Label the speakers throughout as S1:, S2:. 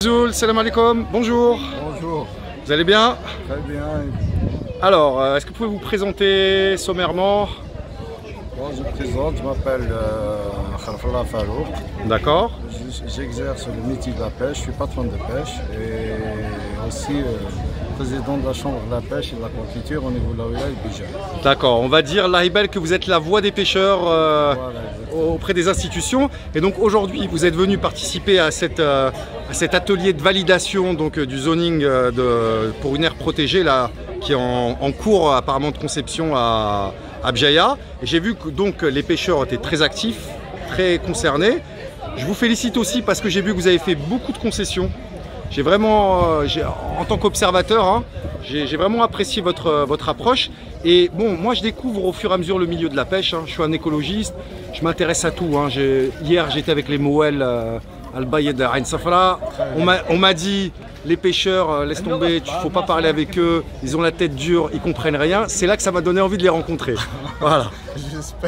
S1: Zoul, salam alaikum, bonjour.
S2: Bonjour.
S1: Vous allez bien?
S2: Très bien.
S1: Alors, est-ce que vous pouvez vous présenter sommairement?
S2: Bon, je me présente, je m'appelle Khalfallah Farouk.
S1: D'accord.
S2: J'exerce le métier de la pêche, je suis patron de pêche et aussi président de la chambre de la pêche et de l'aquaculture au niveau de la wilaya de Béjaïa.
S1: D'accord, on va dire, Lahibel, que vous êtes la voix des pêcheurs
S2: Voilà,
S1: auprès des institutions. Et donc aujourd'hui, vous êtes venu participer à cet atelier de validation donc, du zoning pour une aire protégée là, qui est en cours apparemment de conception à Béjaïa. Et j'ai vu que donc, les pêcheurs étaient très actifs, très concernés. Je vous félicite aussi parce que j'ai vu que vous avez fait beaucoup de concessions. J'ai vraiment, en tant qu'observateur, hein, j'ai vraiment apprécié votre approche. Et bon, moi je découvre au fur et à mesure le milieu de la pêche. Hein. Je suis un écologiste, je m'intéresse à tout. Hein. Hier j'étais avec les Moël Al-Bayed Ain Safra. On m'a dit, les pêcheurs, laisse tomber, il ne faut pas parler avec eux, ils ont la tête dure, ils ne comprennent rien. C'est là que ça m'a donné envie de les rencontrer. Voilà.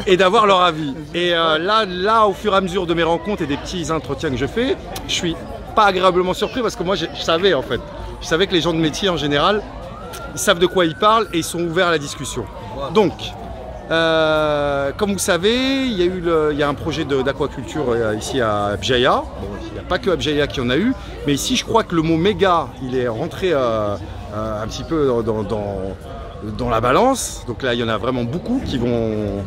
S1: Et d'avoir leur avis. Et là, au fur et à mesure de mes rencontres et des petits entretiens que je fais, je suis pas agréablement surpris parce que moi je savais en fait. Je savais que les gens de métier en général, ils savent de quoi ils parlent et ils sont ouverts à la discussion. Donc, comme vous savez, il y a un projet d'aquaculture ici à Béjaïa. Bon, il n'y a pas que à Béjaïa qu'il y en a eu, mais ici je crois que le mot méga, il est rentré un petit peu dans la balance. Donc là, il y en a vraiment beaucoup qui vont...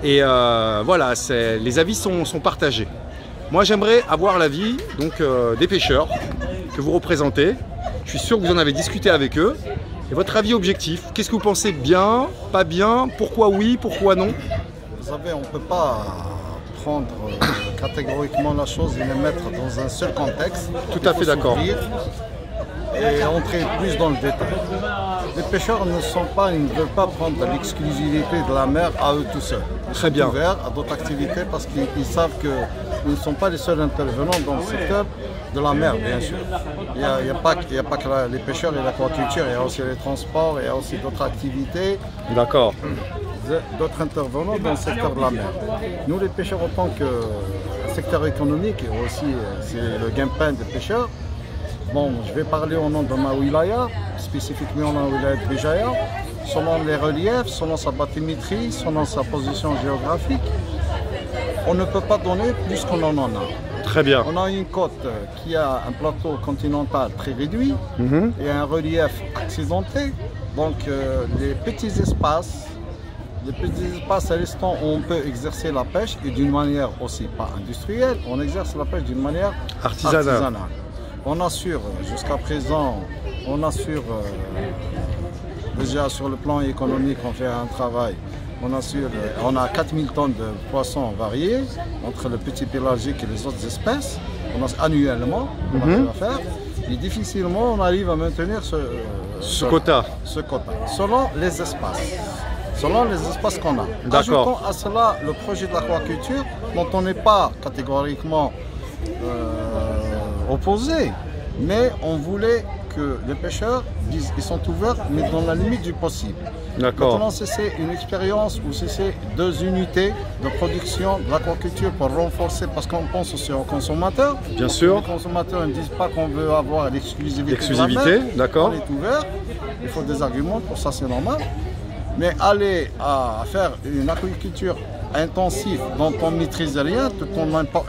S1: Et voilà, les avis sont partagés. Moi, j'aimerais avoir l'avis des pêcheurs que vous représentez. Je suis sûr que vous en avez discuté avec eux. Et votre avis objectif, qu'est-ce que vous pensez bien, pas bien, pourquoi oui, pourquoi non?
S2: vous savez, on ne peut pas prendre catégoriquement la chose et la mettre dans un seul contexte.
S1: Tout à fait d'accord.
S2: Et entrer plus dans le détail. Les pêcheurs ne veulent pas prendre l'exclusivité de la mer à eux tout seuls.
S1: Très bien.
S2: Ils sont ouverts à d'autres activités parce qu'ils savent qu'ils ne sont pas les seuls intervenants dans le secteur de la mer, bien sûr. Il n'y a pas que les pêcheurs et l'aquaculture, il y a aussi les transports, il y a aussi d'autres activités.
S1: D'accord.
S2: D'autres intervenants dans le secteur de la mer. Nous, les pêcheurs, en tant que secteur économique, et aussi c'est le gagne-pain des pêcheurs. Bon, je vais parler au nom de ma wilaya, spécifiquement la wilaya de Béjaïa, selon les reliefs, selon sa bathymétrie, selon sa position géographique. On ne peut pas donner plus qu'on en a.
S1: Très bien.
S2: On a une côte qui a un plateau continental très réduit et un relief accidenté. Donc les petits espaces à l'instant où on peut exercer la pêche et d'une manière aussi pas industrielle, on exerce la pêche d'une manière artisanale. On assure, jusqu'à présent, déjà sur le plan économique, on fait un travail. On a 4000 tonnes de poissons variés, entre le petit pélagique et les autres espèces. Annuellement, on arrive à faire. Et difficilement, on arrive à maintenir ce quota. Selon les espaces qu'on a. Ajoutons à cela le projet de l'aquaculture, dont on n'est pas catégoriquement opposés, mais on voulait que les pêcheurs disent qu'ils sont ouverts, mais dans la limite du possible.
S1: D'accord.
S2: Maintenant, c'est une expérience ou c'est 2 unités de production de l'aquaculture pour renforcer, parce qu'on pense aussi aux consommateurs.
S1: Bien sûr.
S2: Les consommateurs ne disent pas qu'on veut avoir l'exclusivité.
S1: D'accord.
S2: On est ouvert, il faut des arguments, pour ça c'est normal. Mais aller à faire une aquaculture intensive dont on ne maîtrise rien,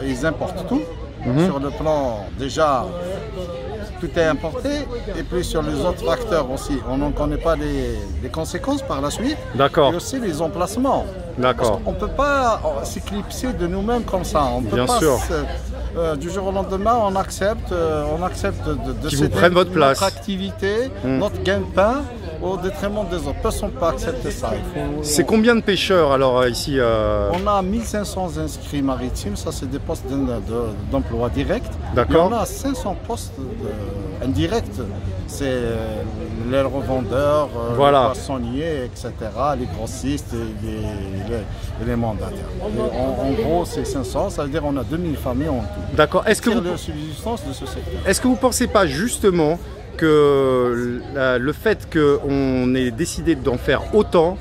S2: ils importent tout. Sur le plan, déjà, tout est importé, et puis sur les autres facteurs aussi. On n'en connaît pas les conséquences par la suite.
S1: D'accord.
S2: Et aussi les emplacements.
S1: D'accord.
S2: On ne peut pas s'éclipser de nous-mêmes comme ça. On peut pas du jour au lendemain, on accepte de
S1: céder
S2: notre activité, notre gain-pain, au détriment des autres. Personne ne peut accepter ça.
S1: C'est combien de pêcheurs alors ici
S2: On a 1500 inscrits maritimes, ça c'est des postes d'emploi direct.
S1: D'accord.
S2: On a 500 postes indirects, c'est les revendeurs,
S1: voilà.
S2: Les poissonniers, etc., les grossistes et les mandataires. En gros c'est 500, ça veut dire qu'on a 2000 familles en tout.
S1: D'accord. Est-ce que vous ne pensez pas justement que le fait qu'on ait décidé d'en faire autant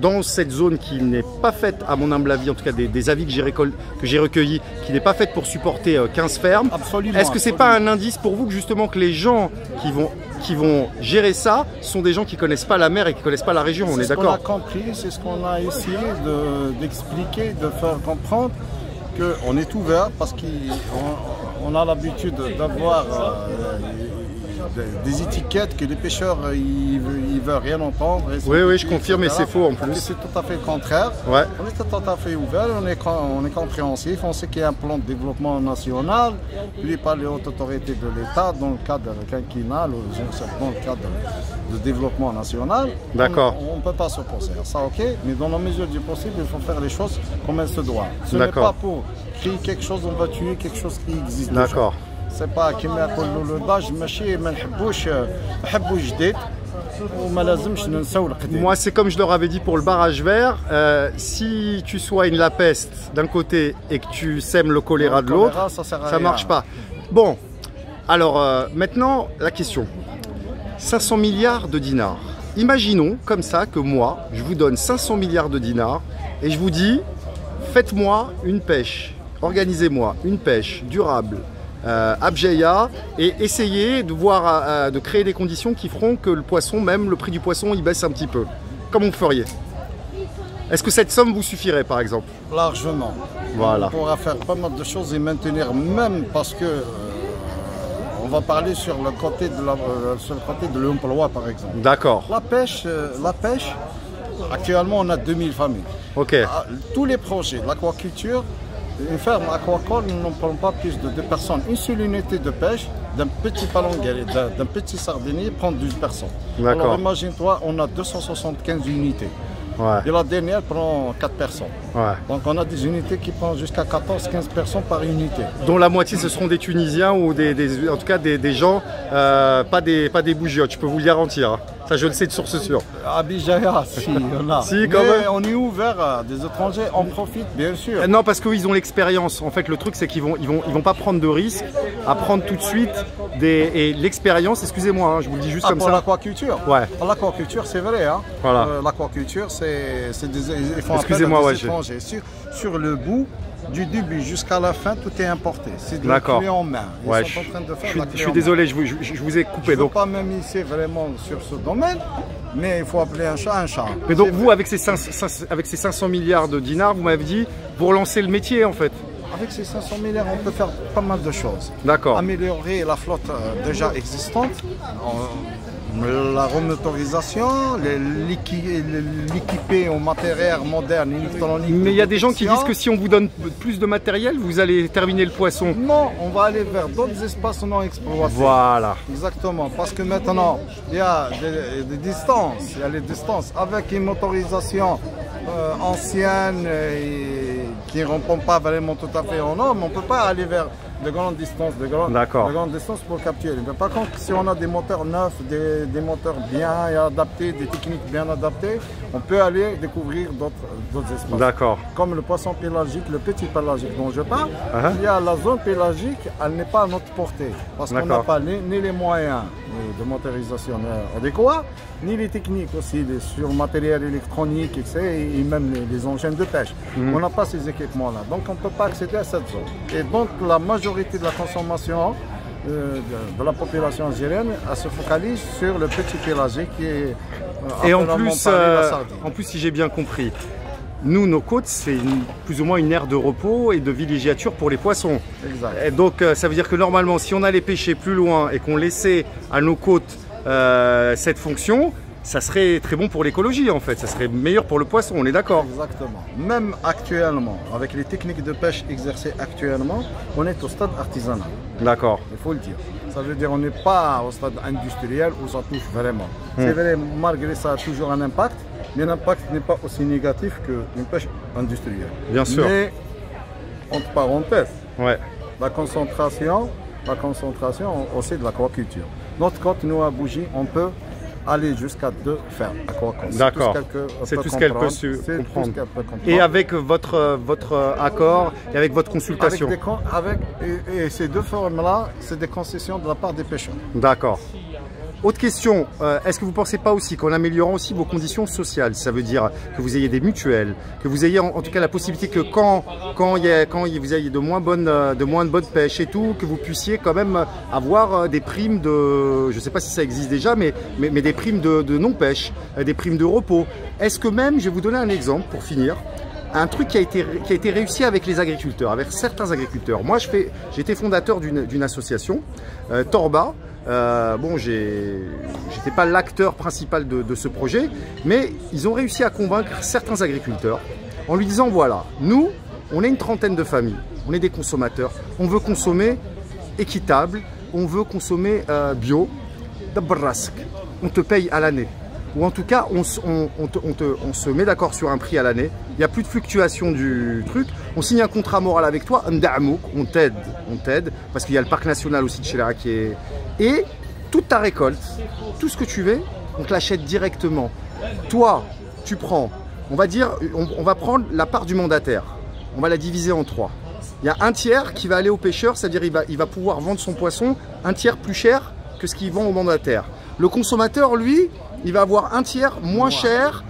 S1: dans cette zone qui n'est pas faite, à mon humble avis, en tout cas des avis que j'ai recueillis, qui n'est pas faite pour supporter 15 fermes.
S2: Absolument.
S1: Est-ce que c'est pas un indice pour vous que justement que les gens qui vont gérer ça sont des gens qui connaissent pas la mer et qui connaissent pas la région? On est d'accord?
S2: C'est ce qu'on a compris, c'est ce qu'on a essayé d'expliquer, de faire comprendre qu'on est ouvert parce qu'on a l'habitude d'avoir des étiquettes que les pêcheurs ils veulent rien entendre.
S1: Oui, je confirme, mais c'est faux en plus.
S2: C'est tout à fait le contraire.
S1: Ouais.
S2: On est tout à fait ouvert, on est compréhensif, on sait qu'il y a un plan de développement national pris par les hautes autorités de l'État dans le cadre quinquennal, dans le cadre de développement national.
S1: D'accord.
S2: On ne peut pas s'opposer à ça, ok, mais dans la mesure du possible, il faut faire les choses comme elles se doivent. Ce n'est pas pour créer quelque chose, on va tuer quelque chose qui existe.
S1: D'accord.
S2: C'est pas كما يقولوا l'odage ماشي ما نحبوش جديد وما لازمش ننساو القديم.
S1: Moi, c'est comme je leur avais dit pour le barrage vert, si tu soignes la peste d'un côté et que tu sèmes le choléra de l'autre, ça marche pas. Bon, alors maintenant la question. 500 milliards de dinars. Imaginons comme ça que moi, je vous donne 500 milliards de dinars et je vous dis, faites-moi une pêche, organisez-moi une pêche durable, Abjaya, et essayez de voir, de créer des conditions qui feront que le poisson, même le prix du poisson, il baisse un petit peu. Comme vous feriez. Est-ce que cette somme vous suffirait par exemple?
S2: Largement.
S1: Voilà.
S2: On pourra faire pas mal de choses et maintenir, même parce que on va parler sur le côté de l'emploi par exemple.
S1: D'accord.
S2: La pêche, actuellement on a 2000 familles.
S1: Ok.
S2: Tous les projets de l'aquaculture, une ferme aquacole ne prend pas plus de 2 personnes. Une seule unité de pêche d'un petit palangre, d'un petit sardinier prend 12 personnes. Alors imagine-toi, on a 275 unités.
S1: Ouais.
S2: Et la dernière prend 4 personnes.
S1: Ouais.
S2: Donc on a des unités qui prennent jusqu'à 14-15 personnes par unité.
S1: Dont la moitié ce seront des Tunisiens ou en tout cas des gens, pas des bougiotes, je peux vous le garantir. Ça je le sais de source sûre.
S2: À Bijaya, si, on a.
S1: Si, quand même.
S2: On est ouvert à des étrangers, on profite bien sûr.
S1: Non, parce qu'ils ont l'expérience. En fait, le truc c'est qu'ils vont pas prendre de risques à prendre tout de suite et l'expérience, excusez-moi, hein, je vous le dis juste comme
S2: pour
S1: ça.
S2: L'aquaculture.
S1: Ouais.
S2: L'aquaculture, c'est vrai. Hein.
S1: Voilà.
S2: L'aquaculture, c'est des. Ils font
S1: Excusez-moi,
S2: appel à des étrangers. Sur le bout, du début jusqu'à la fin, tout est importé. C'est de la clé en main. Ils sont en train de faire
S1: je suis désolé, je vous ai coupé.
S2: Je ne veux pas m'immiscer vraiment sur ce domaine, mais il faut appeler un chat un chat.
S1: Mais donc vous, avec ces 500 milliards de dinars, vous m'avez dit, pour lancer le métier en fait.
S2: Avec ces 500 milliards, on peut faire pas mal de choses.
S1: D'accord.
S2: Améliorer la flotte déjà existante, la remotorisation, l'équiper au matériel moderne, électronique.
S1: Mais il y a des gens qui disent que si on vous donne plus de matériel, vous allez terminer le poisson.
S2: Non, on va aller vers d'autres espaces non exploités.
S1: Voilà.
S2: Exactement, parce que maintenant, il y a des distances, il y a les distances avec une motorisation ancienne et qui ne répond pas vraiment tout à fait aux normes. On ne peut pas aller vers de grandes distances, de grandes distances pour capturer. Mais par contre, si on a des moteurs neufs, des moteurs bien adaptés, des techniques bien adaptées, on peut aller découvrir d'autres espaces.
S1: D'accord.
S2: Comme le poisson pélagique, le petit pélagique dont je parle, il y a la zone pélagique, elle n'est pas à notre portée. Parce qu'on n'a pas ni les moyens de motorisation adéquats, ni les techniques aussi sur le matériel électronique et même les engins de pêche. On n'a pas ces équipements-là. Donc on ne peut pas accéder à cette zone. Et donc la majorité de la consommation de la population algérienne, elle se focalise sur le petit pélagique qui est
S1: et en plus, si j'ai bien compris, nous, nos côtes, c'est plus ou moins une aire de repos et de villégiature pour les poissons.
S2: Exact.
S1: Et donc, ça veut dire que normalement, si on allait pêcher plus loin et qu'on laissait à nos côtes cette fonction, ça serait très bon pour l'écologie en fait, ça serait meilleur pour le poisson, on est d'accord?
S2: Exactement. Même actuellement, avec les techniques de pêche exercées actuellement, on est au stade artisanal.
S1: D'accord.
S2: Il faut le dire. Ça veut dire qu'on n'est pas au stade industriel où ça touche vraiment. C'est vrai, malgré ça a toujours un impact, mais l'impact n'est pas aussi négatif qu'une pêche industrielle.
S1: Bien sûr.
S2: Mais, entre parenthèses,
S1: ouais.
S2: la concentration aussi de l'aquaculture. Notre côte, nous à Bougie, on peut aller jusqu'à 2 fermes aquaculture.
S1: D'accord, c'est tout ce qu'elle peut comprendre. Et avec votre accord et avec votre consultation.
S2: Et ces 2 fermes-là, c'est des concessions de la part des pêcheurs.
S1: D'accord. Autre question, est-ce que vous ne pensez pas aussi qu'en améliorant aussi vos conditions sociales, ça veut dire que vous ayez des mutuelles, que vous ayez en tout cas la possibilité que quand vous ayez de moins de bonnes pêches et tout, que vous puissiez quand même avoir des primes de, je ne sais pas si ça existe déjà, mais des primes de non-pêche, des primes de repos. Est-ce que même, je vais vous donner un exemple pour finir, un truc qui a été réussi avec les agriculteurs, avec certains agriculteurs. Moi, j'étais fondateur d'une association, Torba. Bon, j'étais pas l'acteur principal de ce projet, mais ils ont réussi à convaincre certains agriculteurs en lui disant voilà, nous, on est une trentaine de familles, on est des consommateurs, on veut consommer équitable, on veut consommer bio, on te paye à l'année. Ou en tout cas, on se met d'accord sur un prix à l'année, il n'y a plus de fluctuation du truc, on signe un contrat moral avec toi, on t'aide, parce qu'il y a le parc national aussi de Chelera qui est... Et toute ta récolte, tout ce que tu veux, on te l'achète directement. Toi, tu prends, on va dire, on va prendre la part du mandataire, on va la diviser en 3. Il y a un tiers qui va aller au pêcheur, c'est-à-dire il va pouvoir vendre son poisson un tiers plus cher que ce qu'il vend au mandataire. Le consommateur, lui, il va avoir un tiers moins cher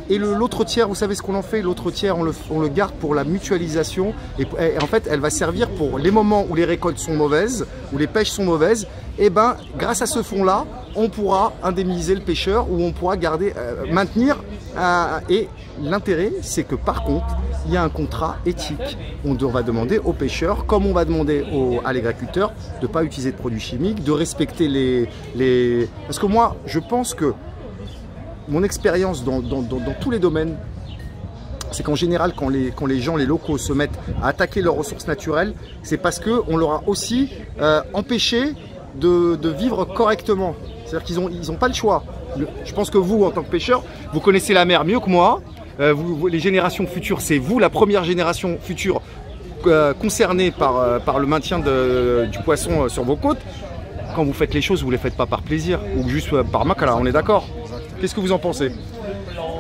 S1: et l'autre tiers, vous savez ce qu'on en fait? L'autre tiers, on le garde pour la mutualisation et en fait, elle va servir pour les moments où les récoltes sont mauvaises, où les pêches sont mauvaises. Et ben, grâce à ce fonds-là, on pourra indemniser le pêcheur ou on pourra garder, maintenir. Et l'intérêt, c'est que par contre, il y a un contrat éthique. On va demander aux pêcheurs, comme on va demander à l'agriculteur, de ne pas utiliser de produits chimiques, de respecter les... Parce que moi, je pense que mon expérience dans tous les domaines, c'est qu'en général, quand les gens, les locaux se mettent à attaquer leurs ressources naturelles, c'est parce qu'on leur a aussi empêché de vivre correctement. C'est-à-dire qu'ils n'ont pas le choix. Je pense que vous, en tant que pêcheur, vous connaissez la mer mieux que moi. Les générations futures, c'est vous, la première génération future concernée par le maintien du poisson sur vos côtes. Quand vous faites les choses, vous ne les faites pas par plaisir ou juste par makala, on est d'accord? Qu'est-ce que vous en pensez?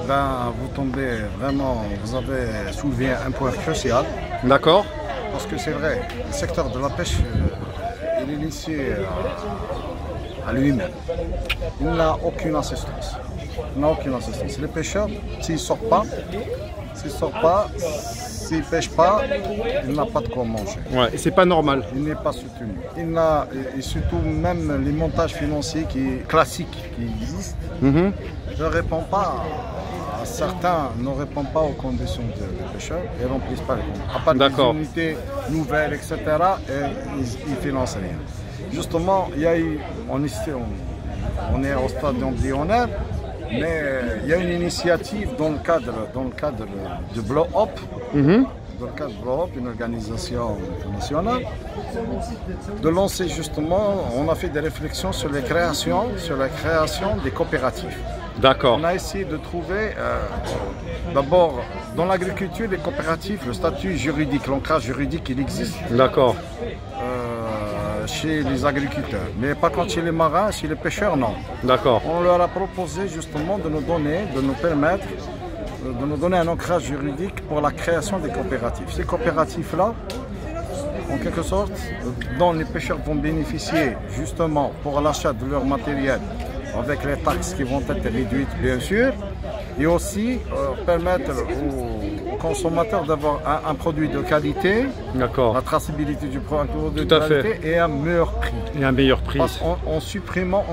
S2: Ben, vous tombez vraiment, vous avez soulevé un point crucial.
S1: D'accord.
S2: Parce que c'est vrai, le secteur de la pêche, il est laissé à lui-même. Il n'a aucune assistance. Il n'a aucune assistance. Les pêcheurs, s'ils ne sortent pas, s'ils ne pêchent pas, il n'a pas de quoi manger.
S1: Ouais, et c'est pas normal.
S2: Il n'est pas soutenu. Et surtout même les montages financiers classiques qui existent, ne répondent pas certains ne répondent pas aux conditions des pêcheurs et ne remplissent pas les contrats. À part des unités nouvelles, etc., ils ne financent rien. Justement, il y a eu, on est au stade embryonnaire, mais il y a une initiative dans le cadre de Blow Up, dans le cadre de Blow Up, une organisation internationale, de lancer justement, on a fait des réflexions sur la création des coopératives.
S1: D'accord.
S2: On a essayé de trouver, d'abord, dans l'agriculture, les coopératives, le statut juridique, l'ancrage juridique, il existe.
S1: D'accord.
S2: Chez les agriculteurs, mais pas quand chez les marins, chez les pêcheurs, non.
S1: D'accord.
S2: On leur a proposé justement de nous donner un ancrage juridique pour la création des coopératives. Ces coopératives-là, en quelque sorte, dont les pêcheurs vont bénéficier justement pour l'achat de leur matériel, avec les taxes qui vont être réduites bien sûr, et aussi permettre aux consommateurs d'avoir un produit de qualité, la traçabilité du produit de qualité et un meilleur prix.
S1: Et un meilleur prix.
S2: Parce en supprimant,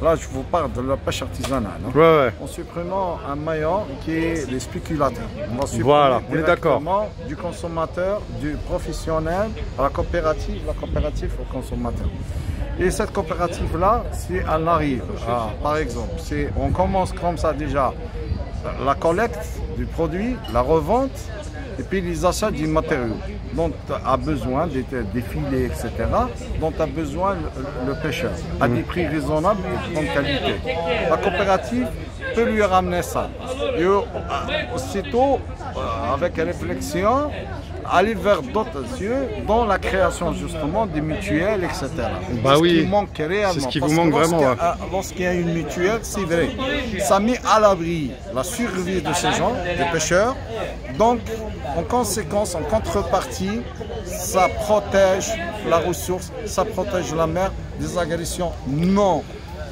S2: là je vous parle de la pêche artisanale, hein, en supprimant un maillon qui est les spéculateurs. On va supprimer
S1: on est d'accord.
S2: Du consommateur, du professionnel à la coopérative au consommateur. Et cette coopérative-là, si elle arrive, par exemple, on commence comme ça déjà, la collecte du produit, la revente, et puis les achats du matériau dont a besoin, des filets, etc., dont a besoin le pêcheur, à des prix raisonnables et de bonne qualité. La coopérative peut lui ramener ça. Et aussitôt, avec réflexion, aller vers d'autres cieux dans la création justement des mutuelles, etc.
S1: Bah oui,
S2: ce qui manque réellement.
S1: C'est ce qui vous manque vraiment.
S2: Lorsqu'il y a une mutuelle, c'est vrai, ça met à l'abri la survie de ces gens, des pêcheurs. Donc, en conséquence, en contrepartie, ça protège la ressource, ça protège la mer des agressions non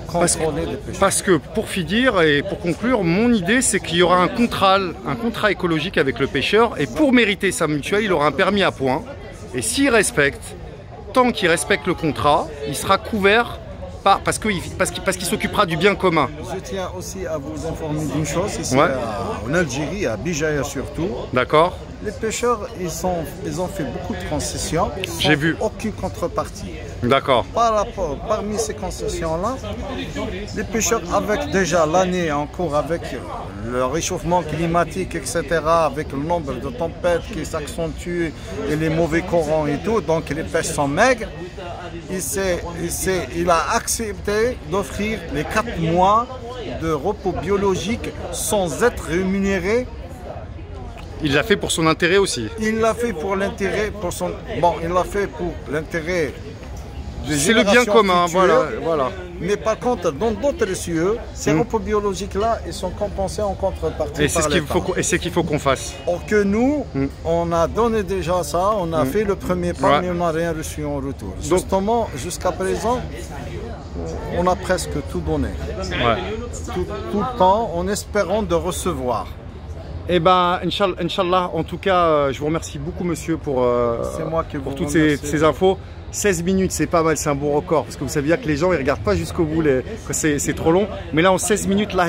S2: contrôlées des pêcheurs.
S1: Parce que pour finir et pour conclure, mon idée c'est qu'il y aura un contrat écologique avec le pêcheur et pour mériter sa mutuelle, il aura un permis à points et s'il respecte, tant qu'il respecte le contrat, il sera couvert parce qu'il s'occupera du bien commun.
S2: Je tiens aussi à vous informer d'une chose, ici en Algérie, à Bijaya surtout.
S1: D'accord.
S2: Les pêcheurs, ils ont fait beaucoup de concessions.
S1: J'ai vu.
S2: Aucune contrepartie.
S1: D'accord.
S2: Parmi ces concessions-là, les pêcheurs, avec déjà l'année en cours, avec le réchauffement climatique, etc., avec le nombre de tempêtes qui s'accentue et les mauvais courants et tout, donc les pêches sont maigres, il a accepté d'offrir les 4 mois de repos biologique sans être rémunéré.
S1: Il l'a fait pour son intérêt aussi.
S2: Il l'a fait pour l'intérêt, il l'a fait pour l'intérêt des
S1: c'est le bien commun,
S2: futures,
S1: voilà.
S2: Mais par contre, dans d'autres cieux, ces repos biologiques-là, ils sont compensés en contrepartie.
S1: Et c'est ce qu'il faut qu'on fasse.
S2: Or que nous, on a donné déjà ça, on a fait le premier pas, mais on n'a rien reçu en retour. Justement, jusqu'à présent, on a presque tout donné. Tout le temps, en espérant de recevoir.
S1: Eh bien, Inch'Allah, en tout cas, je vous remercie beaucoup, monsieur, pour toutes ces infos. 16 minutes, c'est pas mal, c'est un bon record. Parce que vous savez bien que les gens, ils regardent pas jusqu'au bout, c'est trop long. Mais là, en 16 minutes, là,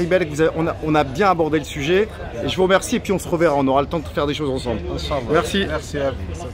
S1: on a bien abordé le sujet. Et je vous remercie et puis on se reverra. On aura le temps de faire des choses ensemble.
S2: Merci. Merci à vous.